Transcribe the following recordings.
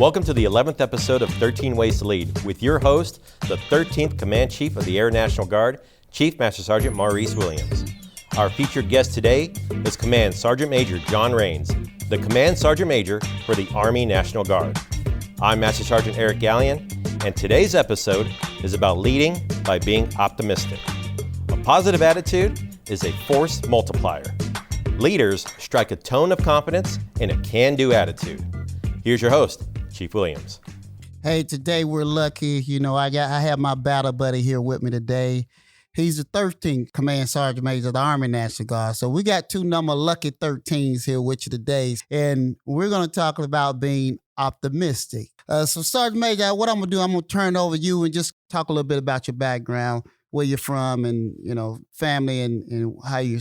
Welcome to the 11th episode of 13 Ways to Lead with your host, the 13th Command Chief of the Air National Guard, Chief Master Sgt. Maurice Williams. Our featured guest today is Command Sgt. Major John Rains, the Command Sergeant Major for the Army National Guard. I'm Master Sergeant Eric Gallion, and today's episode is about leading by being optimistic. A positive attitude is a force multiplier. Leaders strike a tone of confidence and a can-do attitude. Here's your host, Chief Williams. Hey, today we're lucky. I have my battle buddy here with me today. He's the 13th Command Sergeant Major of the Army National Guard. So we got two number lucky 13s here with you today. And we're going to talk about being optimistic. So Sergeant Major, what I'm going to do, I'm going to turn it over to you and just talk a little bit about your background, where you're from and, family and how you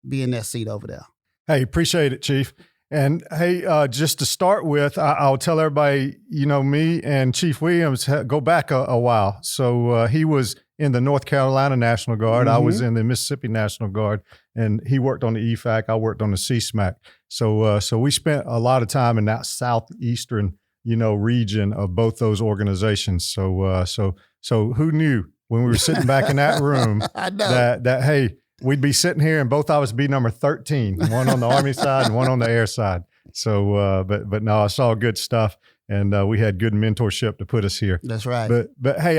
be in that seat over there. Hey, appreciate it, Chief. And hey, just to start with, I'll tell everybody, me and Chief Williams go back a while. So he was in the North Carolina National Guard. I was in the Mississippi National Guard, and he worked on the EFAC. I worked on the CSMAC. So we spent a lot of time in that southeastern, region of both those organizations. So who knew when we were sitting back in that room that hey, we'd be sitting here and both of us be number 13, one on the Army side and one on the air side. So, but no, I saw good stuff, and we had good mentorship to put us here. That's right. But hey,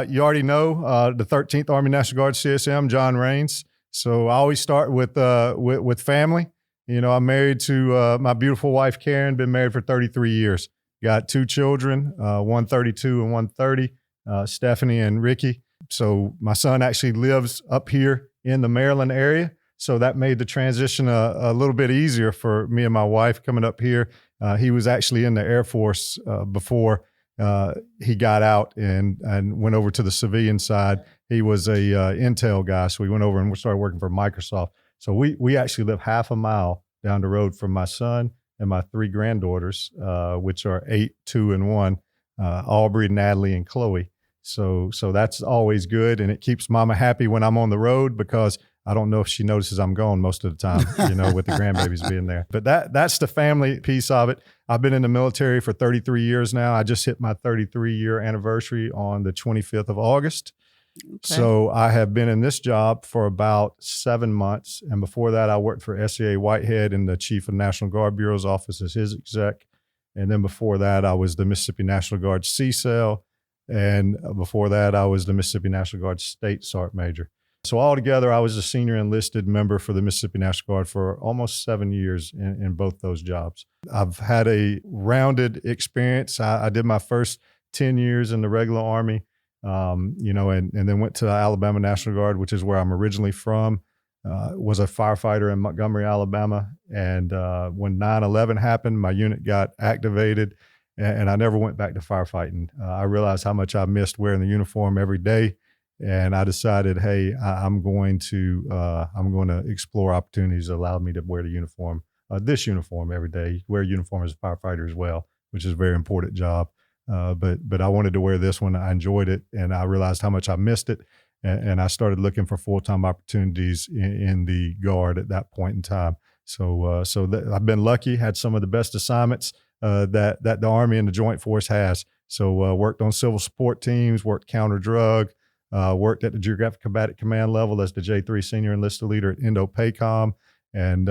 you already know the 13th Army National Guard CSM, John Rains. So I always start with family. I'm married to my beautiful wife, Karen, been married for 33 years. Got two children, one 32 and one 30, Stephanie and Ricky. So my son actually lives up here in the Maryland area. So that made the transition a little bit easier for me and my wife coming up here. He was actually in the Air Force before he got out and went over to the civilian side. He was a Intel guy. So we went over and we started working for Microsoft. So we actually live half a mile down the road from my son and my three granddaughters, which are 8, 2, and 1, Aubrey, Natalie, and Chloe. So that's always good, and it keeps Mama happy when I'm on the road because I don't know if she notices I'm gone most of the time, with the grandbabies being there. But that's the family piece of it. I've been in the military for 33 years now. I just hit my 33-year anniversary on the 25th of August. Okay. So I have been in this job for about 7 months, and before that I worked for SCA Whitehead in the Chief of National Guard Bureau's office as his exec. And then before that I was the Mississippi National Guard C-Cell. And before that, I was the Mississippi National Guard State Sergeant Major. So altogether, I was a senior enlisted member for the Mississippi National Guard for almost 7 years in both those jobs. I've had a rounded experience. I did my first 10 years in the regular Army, and then went to the Alabama National Guard, which is where I'm originally from. Was a firefighter in Montgomery, Alabama. And when 9/11 happened, my unit got activated. And I never went back to firefighting. I realized how much I missed wearing the uniform every day, and I decided, hey, I'm going to explore opportunities that allowed me to wear the uniform, this uniform every day. Wear a uniform as a firefighter as well, which is a very important job. But I wanted to wear this one. I enjoyed it, and I realized how much I missed it, and I started looking for full-time opportunities in the Guard at that point in time. So I've been lucky, had some of the best assignments that the Army and the Joint Force has. So worked on civil support teams, worked counter-drug, worked at the Geographic Combatant Command level as the J3 Senior Enlisted Leader at Indo-PACOM. And,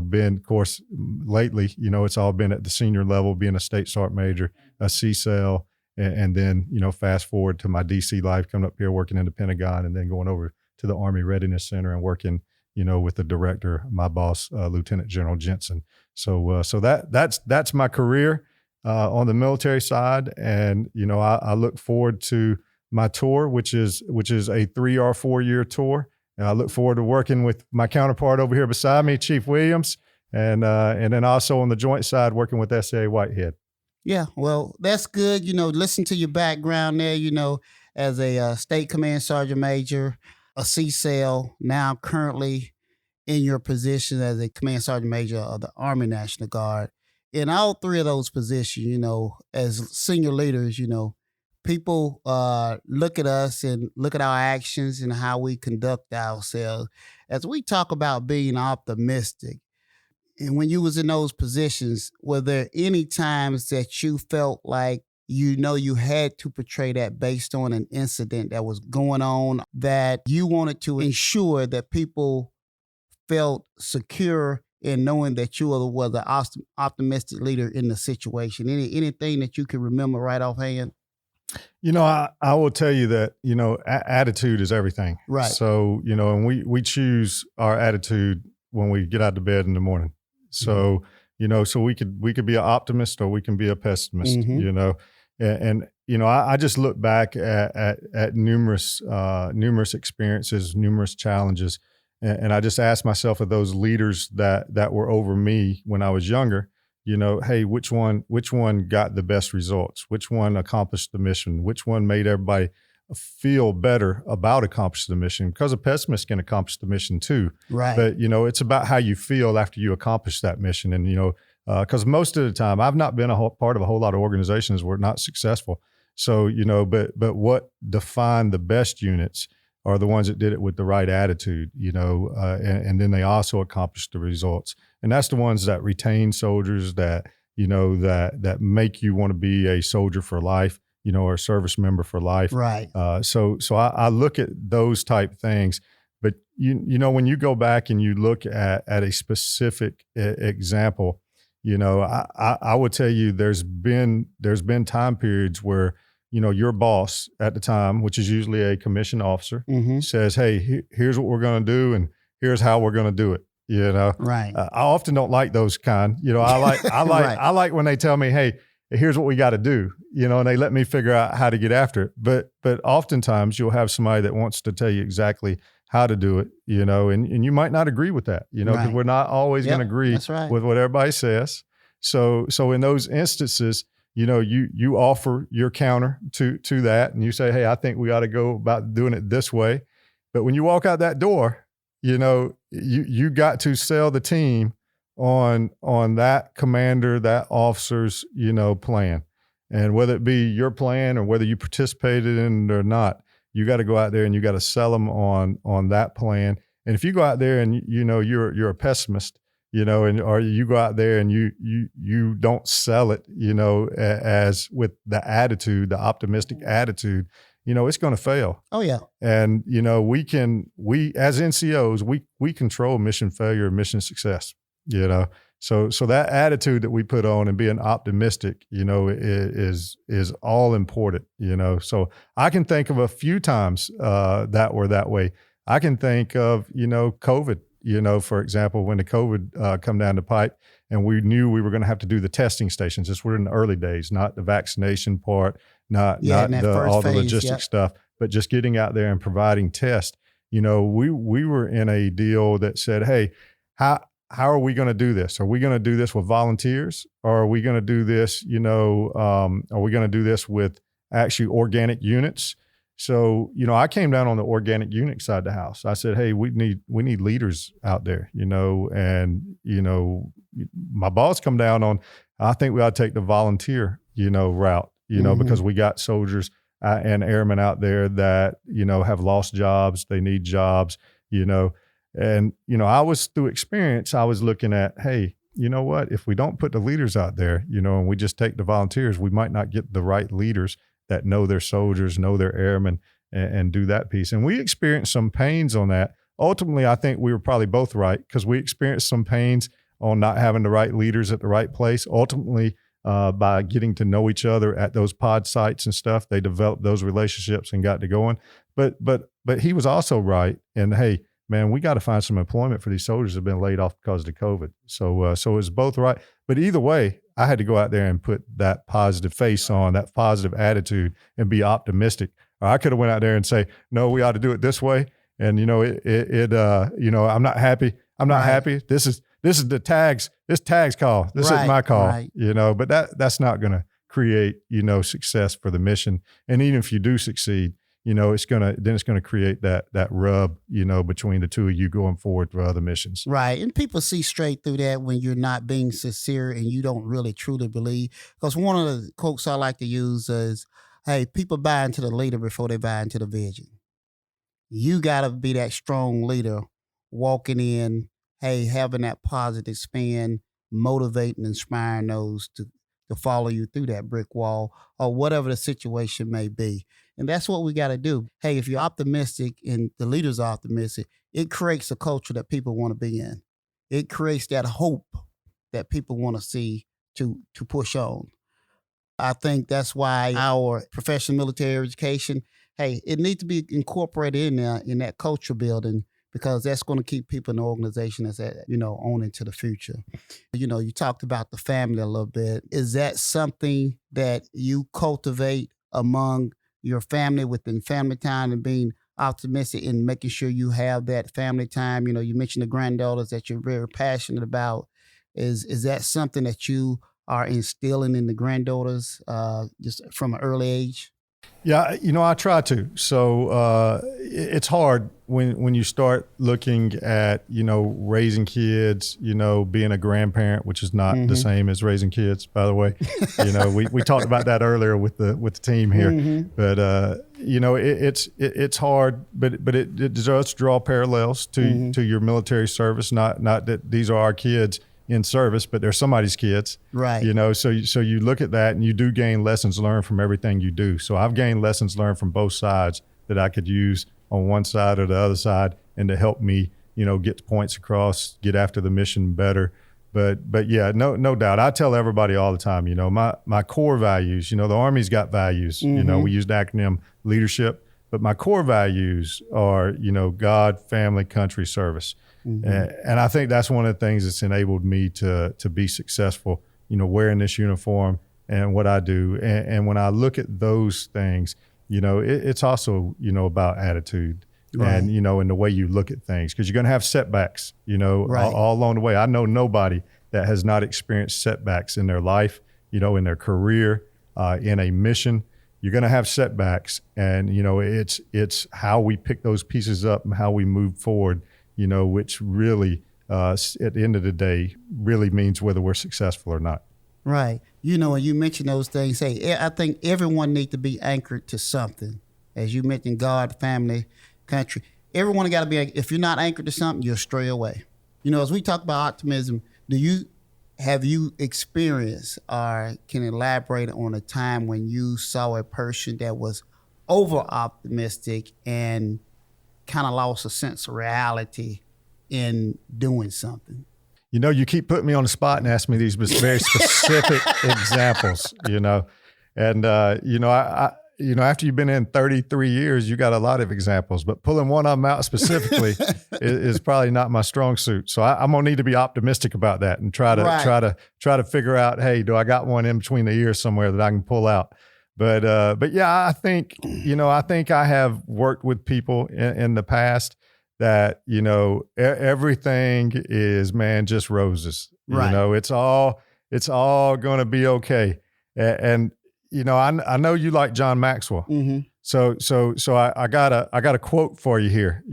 been, of course, lately, it's all been at the senior level, being a State Sergeant Major, a C-Cell, and then, fast forward to my D.C. life, coming up here, working in the Pentagon, and then going over to the Army Readiness Center and working with the director, my boss, Lieutenant General Jensen. So that's my career on the military side, and I look forward to my tour, which is a 3 or 4 year tour, and I look forward to working with my counterpart over here beside me, Chief Williams, and then also on the joint side, working with SCA Whitehead. Yeah, well, that's good. Listen to your background there. As a State Command Sergeant Major, a C-Cell, now currently in your position as a Command Sergeant Major of the Army National Guard. In all three of those positions, as senior leaders, people look at us and look at our actions and how we conduct ourselves. As we talk about being optimistic, And when you was in those positions, were there any times that you felt like you had to portray that based on an incident that was going on that you wanted to ensure that people felt secure in knowing that you was an optimistic leader in the situation? Anything that you can remember right offhand? I will tell you that, attitude is everything. Right. So, and we choose our attitude when we get out of bed in the morning. So, so we could be an optimist or we can be a pessimist, I just look back at numerous experiences, numerous challenges. And I just asked myself, of those leaders that were over me when I was younger, hey, which one got the best results? Which one accomplished the mission? Which one made everybody feel better about accomplishing the mission? Because a pessimist can accomplish the mission too. Right. But, it's about how you feel after you accomplish that mission. And, because most of the time I've not been part of a whole lot of organizations where not successful. So, but what defined the best units are the ones that did it with the right attitude, and then they also accomplished the results. And that's the ones that retain soldiers, that make you want to be a soldier for life, or a service member for life. Right. So I look at those type things, but when you go back and you look at a specific example, I would tell you there's been time periods where, your boss at the time, which is usually a commissioned officer, says, hey, here's what we're going to do, and here's how we're going to do it. Right. I often don't like those kind. I like when they tell me, hey, here's what we got to do. And they let me figure out how to get after it. But oftentimes you'll have somebody that wants to tell you exactly how to do it. And you might not agree with that. Because we're not always going to agree with what everybody says. So in those instances, you offer your counter to that, and you say, hey, I think we ought to go about doing it this way. But when you walk out that door, you got to sell the team on that commander, that officer's, plan. And whether it be your plan or whether you participated in it or not, you got to go out there and you got to sell them on that plan. And if you go out there and you're a pessimist, or you go out there and you don't sell it, as with the attitude, the optimistic attitude, it's going to fail. Oh yeah. And we as NCOs, we control mission failure and mission success. So that attitude that we put on and being optimistic, is all important. So I can think of a few times that were that way. I can think of COVID. For example, when the COVID come down the pipe, and we knew we were going to have to do the testing stations. This were in the early days, not the vaccination part, not all the logistic stuff, but just getting out there and providing tests. We were in a deal that said, hey, how are we going to do this? Are we going to do this with volunteers, or are we going to do this, are we going to do this with actually organic units? So, I came down on the organic unit side of the house. I said, hey, we need leaders out there, and, my boss come down on, I think we ought to take the volunteer, route, because we got soldiers and airmen out there that, have lost jobs. They need jobs, and, I was through experience, I was looking at, hey, you know what, if we don't put the leaders out there, and we just take the volunteers, we might not get the right leaders that know their soldiers, know their airmen, and do that piece. And we experienced some pains on that. Ultimately, I think we were probably both right, because we experienced some pains on not having the right leaders at the right place. Ultimately, by getting to know each other at those pod sites and stuff, they developed those relationships and got to going. But he was also right. And hey, man, we got to find some employment for these soldiers that have been laid off because of the COVID. So it's both right. But either way, I had to go out there and put that positive face on, that positive attitude, and be optimistic. Or I could have went out there and say, no, we ought to do it this way. And I'm not happy. I'm not happy. This is the tags. This tag's call. This is my call. Right. But that's not going to create success for the mission. And even if you do succeed, it's gonna create that rub, between the two of you going forward for other missions. Right. And people see straight through that when you're not being sincere and you don't really truly believe. Because one of the quotes I like to use is, hey, people buy into the leader before they buy into the vision. You got to be that strong leader walking in hey, having that positive spin, motivating, inspiring those to follow you through that brick wall or whatever the situation may be. And that's what we got to do. Hey, if you're optimistic and the leaders are optimistic, it creates a culture that people want to be in. It creates that hope that people want to see to push on. I think that's why our professional military education, hey, it needs to be incorporated in there in that culture building, because that's going to keep people in the organization that's on into the future. You talked about the family a little bit. Is that something that you cultivate among your family within family time and being optimistic and making sure you have that family time? You mentioned the granddaughters that you're very passionate about. Is that something that you are instilling in the granddaughters just from an early age? Yeah, I try to. So it's hard when you start looking at, raising kids, being a grandparent, which is not the same as raising kids, by the way. We talked about that earlier with the team here. But it's hard, but it does draw parallels to your military service. Not that these are our kids in service, but they're somebody's kids, right? So you look at that and you do gain lessons learned from everything you do. So I've gained lessons learned from both sides that I could use on one side or the other side, and to help me, get the points across, get after the mission better. But yeah, no doubt. I tell everybody all the time, my core values. The Army's got values. We use the acronym leadership, but my core values are, God, family, country, service. And I think that's one of the things that's enabled me to be successful, wearing this uniform and what I do. And when I look at those things, it's also, about attitude, right, and, and the way you look at things, because you're going to have setbacks, right, all along the way. I know nobody that has not experienced setbacks in their life, in their career, in a mission. You're going to have setbacks, and, it's how we pick those pieces up and how we move forward, which really, at the end of the day, really means whether we're successful or not. Right. When you mention those things, hey, I think everyone needs to be anchored to something. As you mentioned, God, family, country. Everyone got to be, if you're not anchored to something, you'll stray away. As we talk about optimism, have you experienced or can elaborate on a time when you saw a person that was over optimistic and kind of lost a sense of reality in doing something? You keep putting me on the spot and ask me these very specific examples, and, after you've been in 33 years, you got a lot of examples, but pulling one of them out specifically is probably not my strong suit. So I'm going to need to be optimistic about that and try to figure out, hey, do I got one in between the ears somewhere that I can pull out? But yeah, I think I have worked with people in the past that, everything is, man, just roses. Right. It's all going to be okay. And I know you like John Maxwell. Mm-hmm. So I got a quote for you here.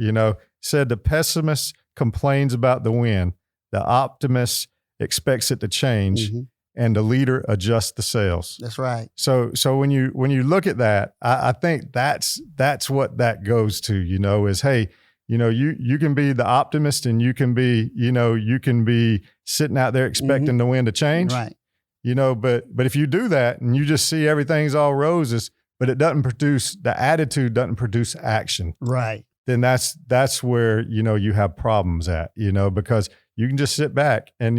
Said the pessimist complains about the wind, the optimist expects it to change, and the leader adjusts the sails. That's right. So when you look at that, I think that's what that goes to. Is, hey, you can be the optimist, and you can be sitting out there expecting the wind to change. Right. But if you do that and you just see everything's all roses, but the attitude doesn't produce action. Right. Then that's where, you have problems at, because you can just sit back and,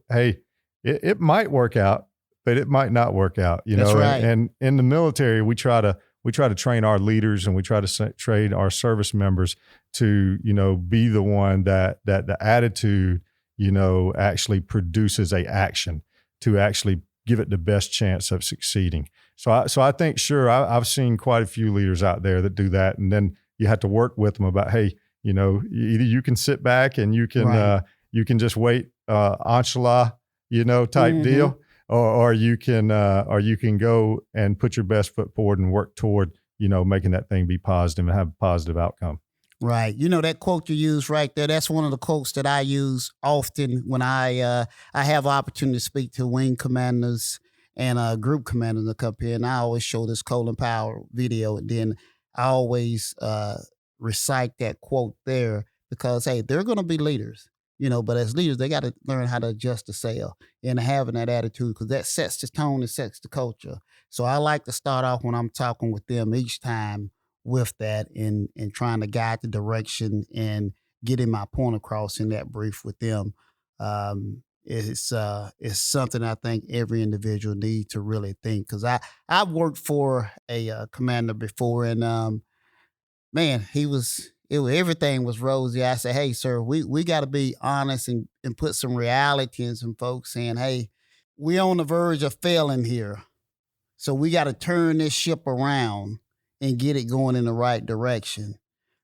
hey, it might work out, but it might not work out, That's right. And in the military, we try to train our leaders, and we try to train our service members to, be the one that the attitude, actually produces a action to actually give it the best chance of succeeding. So I think, sure, I've seen quite a few leaders out there that do that. And then you have to work with them about, hey, either you can sit back and you can just wait, enchilada, type deal, or you can go and put your best foot forward and work toward, making that thing be positive and have a positive outcome. Right. That quote you use right there, that's one of the quotes that I use often when I have opportunity to speak to wing commanders and group commanders that come here. And I always show this Colin Powell video, and then I always recite that quote there because, hey, they're going to be leaders. but as leaders, they got to learn how to adjust the sail and having that attitude, because that sets the tone and sets the culture. So I like to start off when I'm talking with them each time with that and trying to guide the direction and getting my point across in that brief with them. It's something I think every individual needs to really think, because I've worked for a commander before, and man, everything was rosy. I said, hey, sir, we got to be honest and put some reality in some folks saying, hey, we on the verge of failing here. So we got to turn this ship around and get it going in the right direction.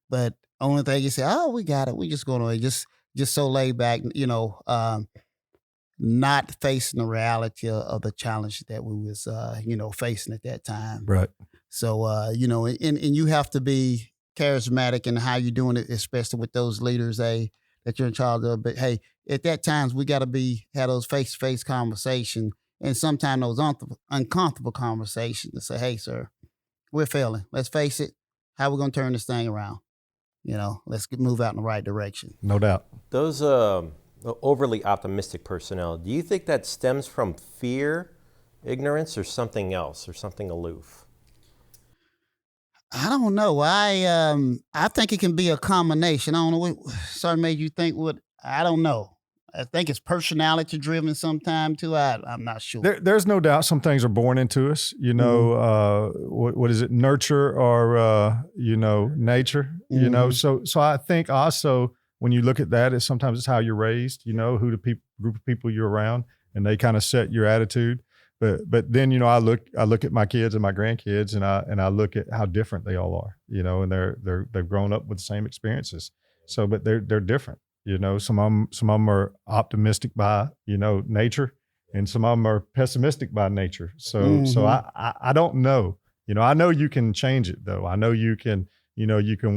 But only thing you say, oh, we got it. We just going to just so laid back, not facing the reality of the challenge that we was, facing at that time. Right. So, and you have to be charismatic in how you're doing it, especially with those leaders, that you're in charge of. But hey, at that times we got to have those face-to-face conversations, and sometimes those uncomfortable conversations to say, hey, sir, we're failing. Let's face it. How we going to turn this thing around? Let's move out in the right direction. No doubt. Those overly optimistic personnel, do you think that stems from fear, ignorance, or something else, or something aloof? I don't know. I think it can be a combination. I don't know what Sergeant Major you think. I don't know. I think it's personality driven sometime too. I'm not sure. There's no doubt some things are born into us. What is it? Nurture or nature. So I think also when you look at that, sometimes it's how you're raised. Who the group of people you're around, and they kind of set your attitude. But then I look at my kids and my grandkids, and I look at how different they all are. And they've grown up with the same experiences. So, but they're different. Some of them are optimistic by nature, and some of them are pessimistic by nature. So I don't know. I know you can change it though. I know you can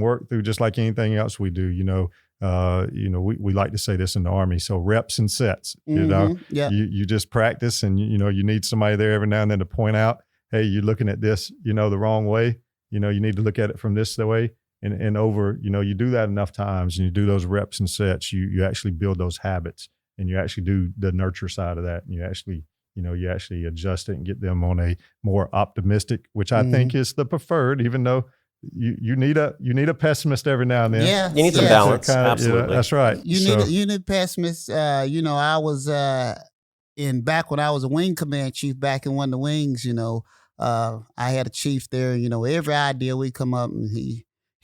work through, just like anything else we do. We like to say this in the Army. So reps and sets. You just practice, and you need somebody there every now and then to point out, hey, you're looking at this the wrong way. You need to look at it from this way. And over, you do that enough times, and you do those reps and sets, you actually build those habits, and you actually do the nurture side of that. And you actually adjust it and get them on a more optimistic, which I think is the preferred, even though you need a pessimist every now and then. Yeah. You need some balance. Absolutely. That's right. You need pessimists. I was back when I was a wing command chief back in one of the wings, I had a chief there, every idea we come up, and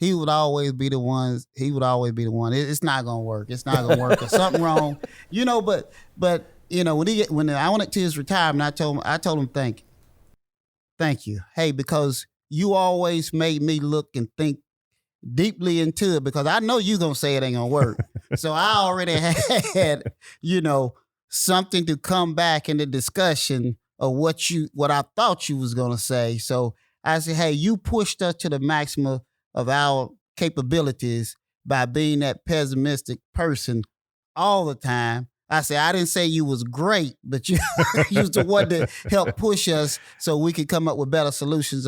he would always be the one. It's not gonna work. It's not gonna work. There's something wrong. But when I went to his retirement, I told him thank you. Hey, because you always made me look and think deeply into it, because I know you're gonna say it ain't gonna work. So I already had, something to come back in the discussion of what I thought you was gonna say. So I said, hey, you pushed us to the maximum of our capabilities by being that pessimistic person all the time. I said, I didn't say you was great, but you was the one that helped push us so we could come up with better solutions,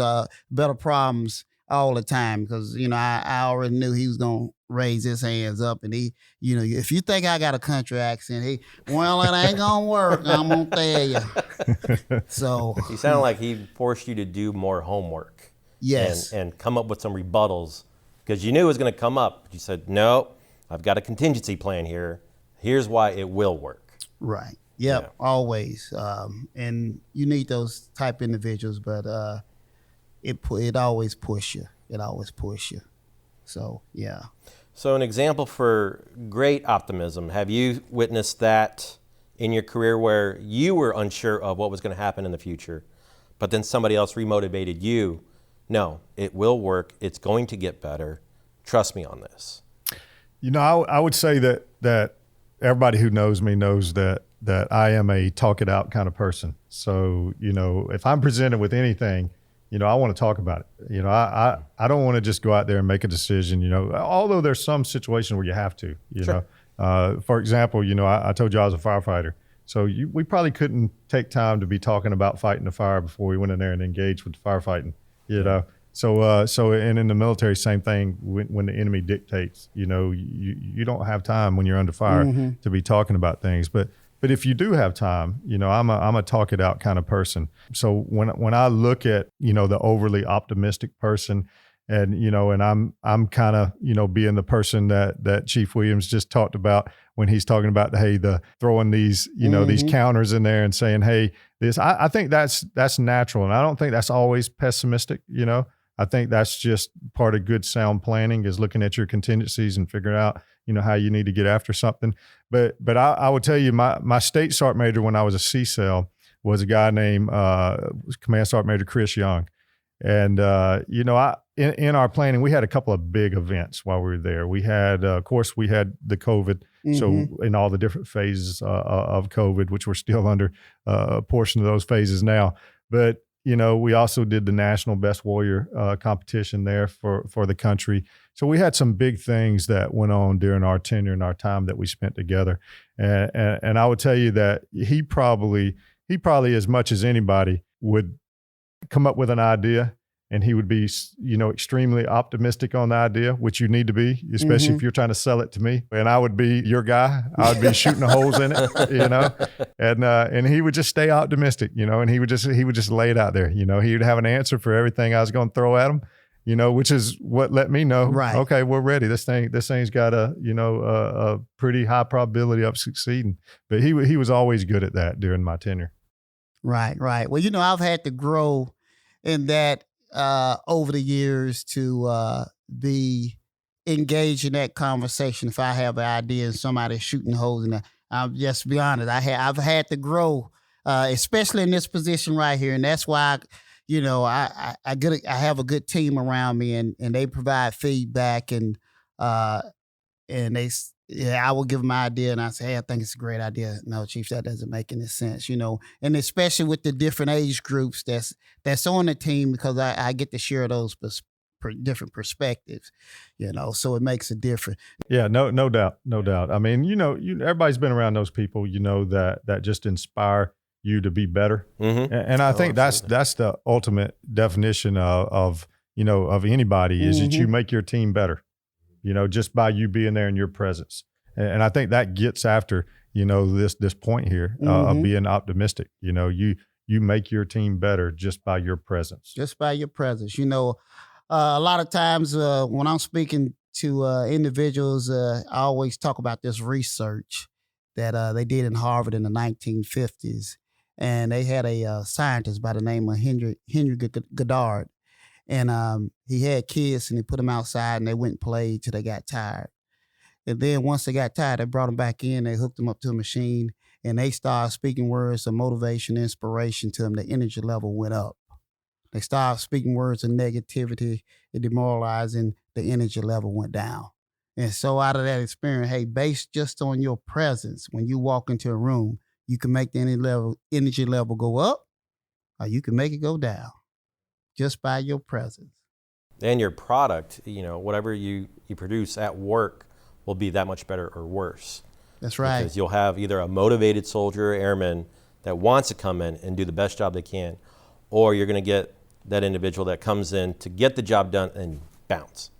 better problems all the time. Because, I already knew he was going to raise his hands up, and he, if you think I got a country accent, well, it ain't going to work. I'm going to tell you. So he sounded like he forced you to do more homework. Yes. And come up with some rebuttals, because you knew it was going to come up. You said, no, I've got a contingency plan here. Here's why it will work. Right. Yep. Yeah. Always. And you need those type individuals, but it always push you. It always push you. So, yeah. So an example for great optimism, have you witnessed that in your career where you were unsure of what was going to happen in the future, but then somebody else remotivated you? No, it will work. It's going to get better. Trust me on this. I would say that everybody who knows me knows that I am a talk it out kind of person. So, if I'm presented with anything, I want to talk about it. I don't want to just go out there and make a decision, although there's some situations where you have to, Sure. For example, I told you I was a firefighter. So we probably couldn't take time to be talking about fighting the fire before we went in there and engaged with the firefighting. So and in the military, same thing. When the enemy dictates, you don't have time when you're under fire to be talking about things. But if you do have time, I'm a talk it out kind of person. So when I look at the overly optimistic person, and and I'm kind of being the person that Chief Williams just talked about when he's talking about the throwing these these counters in there and saying, hey, this, I think that's natural, and I don't think that's always pessimistic. I think that's just part of good sound planning, is looking at your contingencies and figuring out, how you need to get after something. But I will tell you, my state sergeant major when I was a C-cell was a guy named Command Sgt Major Chris Young. And, in our planning, we had a couple of big events while we were there. We had, of course, we had the COVID. So in all the different phases of COVID, which we're still under a portion of those phases now. But we also did the National Best Warrior competition there for the country. So we had some big things that went on during our tenure and our time that we spent together. And I would tell you that he probably as much as anybody would come up with an idea, and he would be, extremely optimistic on the idea, which you need to be, especially if you're trying to sell it to me. And I would be your guy. I would be shooting the holes in it, and he would just stay optimistic, and he would just lay it out there. He would have an answer for everything I was going to throw at him, which is what let me know, right, okay, we're ready. This thing's got a pretty high probability of succeeding. But he was always good at that during my tenure. Right. Well, I've had to grow in that over the years to be engaged in that conversation. If I have an idea and somebody's shooting holes in that, I'll just be honest, I've had to grow, especially in this position right here. And that's why, I have a good team around me, and they provide feedback, and I will give them my idea, and I say, hey, I think it's a great idea. No, Chief, that doesn't make any sense, and especially with the different age groups that's on the team, because I get to share those different perspectives, so it makes a difference. Yeah, no doubt. I mean, everybody's been around those people, that just inspire you to be better. And I think that's the ultimate definition of anybody, is that you make your team better. Just by you being there in your presence. And I think that gets after, this point here of being optimistic. You make your team better just by your presence. Just by your presence. A lot of times when I'm speaking to individuals, I always talk about this research that they did in Harvard in the 1950s. And they had a scientist by the name of Henry Goddard. And he had kids, and he put them outside, and they went and played till they got tired. And then once they got tired, they brought them back in, they hooked them up to a machine, and they started speaking words of motivation, inspiration to them. The energy level went up. They started speaking words of negativity and demoralizing, the energy level went down. And so out of that experience, hey, based just on your presence, when you walk into a room, you can make the energy level go up, or you can make it go down. Just by your presence. And your product, whatever you produce at work will be that much better or worse. That's right. Because you'll have either a motivated soldier or airman that wants to come in and do the best job they can, or you're going to get that individual that comes in to get the job done and bounce.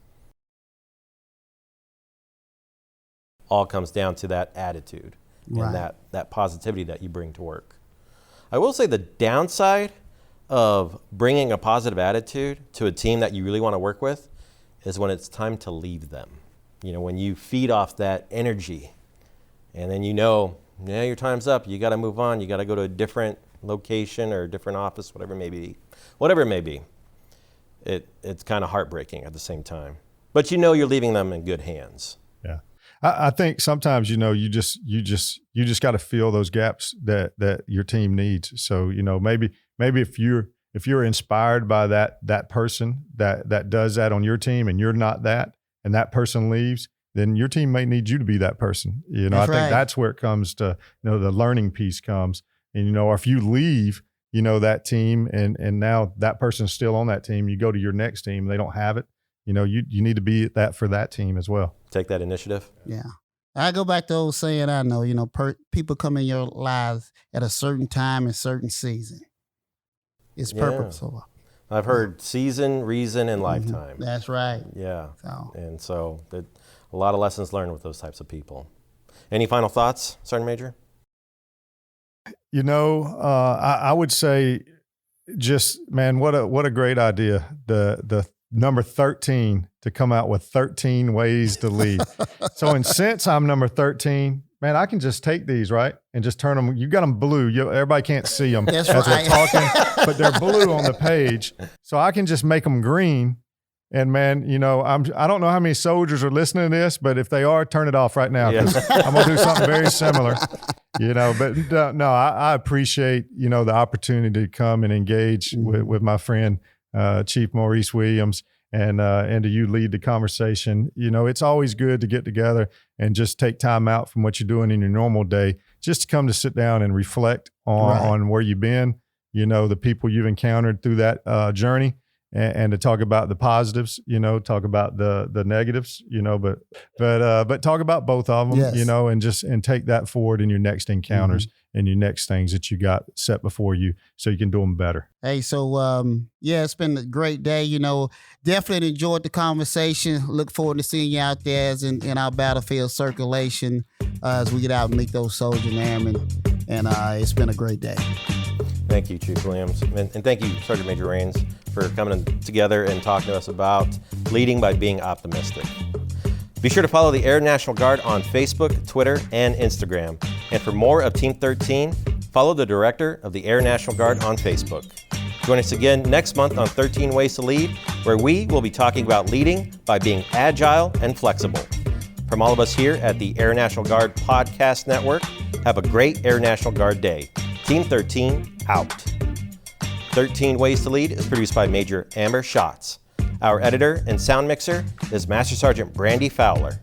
All comes down to that attitude and that positivity that you bring to work. I will say the downside of bringing a positive attitude to a team that you really want to work with is when it's time to leave them. When you feed off that energy, and then your time's up, you got to move on, you got to go to a different location or a different office, whatever it may be. It's kind of heartbreaking at the same time. But you're leaving them in good hands. Yeah. I think sometimes, you just got to fill those gaps that your team needs. So, maybe if you're inspired by that person that does that on your team, and you're not that, and that person leaves, then your team may need you to be that person. I think that's where it comes to, the learning piece comes. And, or if you leave, that team and now that person's still on that team, you go to your next team, they don't have it. You need to be that for that team as well. Take that initiative. Yeah. I go back to the old saying I know, people come in your lives at a certain time and certain season. It's purposeful. I've heard season, reason, and lifetime. That's right. Yeah. So. And so a lot of lessons learned with those types of people. Any final thoughts, Sergeant Major? You know, I would say just, man, what a great idea. The number 13 to come out with 13 ways to lead. So since I'm number 13, man, I can just take these, right? And just turn them. You got them blue. Everybody can't see them That's as right. we're talking, but they're blue on the page. So I can just make them green. And man, you know, I don't know how many soldiers are listening to this, but if they are, turn it off right now, because I'm gonna do something very similar. You know, but no, I appreciate, you know, the opportunity to come and engage with my friend Chief Maurice Williams, and to you lead the conversation. You know, it's always good to get together and just take time out from what you're doing in your normal day, just to come to sit down and reflect on where you've been, you know, the people you've encountered through that journey. And to talk about the positives, you know, talk about the negatives, you know, but talk about both of them, Yes. you know, and take that forward in your next encounters and your next things that you got set before you, so you can do them better. Hey, so yeah, it's been a great day. You know, definitely enjoyed the conversation. Look forward to seeing you out there in our battlefield circulation as we get out and meet those soldiers and airmen. And it's been a great day. Thank you, Chief Williams. And thank you, Sergeant Major Raines, for coming together and talking to us about leading by being optimistic. Be sure to follow the Air National Guard on Facebook, Twitter, and Instagram. And for more of Team 13, follow the Director of the Air National Guard on Facebook. Join us again next month on 13 Ways to Lead, where we will be talking about leading by being agile and flexible. From all of us here at the Air National Guard Podcast Network, have a great Air National Guard Day. Team 13 out. 13 Ways to Lead is produced by Major Amber Schatz. Our editor and sound mixer is Master Sergeant Brandy Fowler.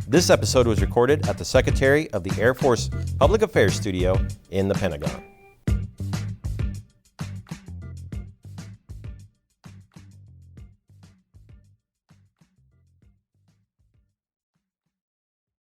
This episode was recorded at the Secretary of the Air Force Public Affairs Studio in the Pentagon.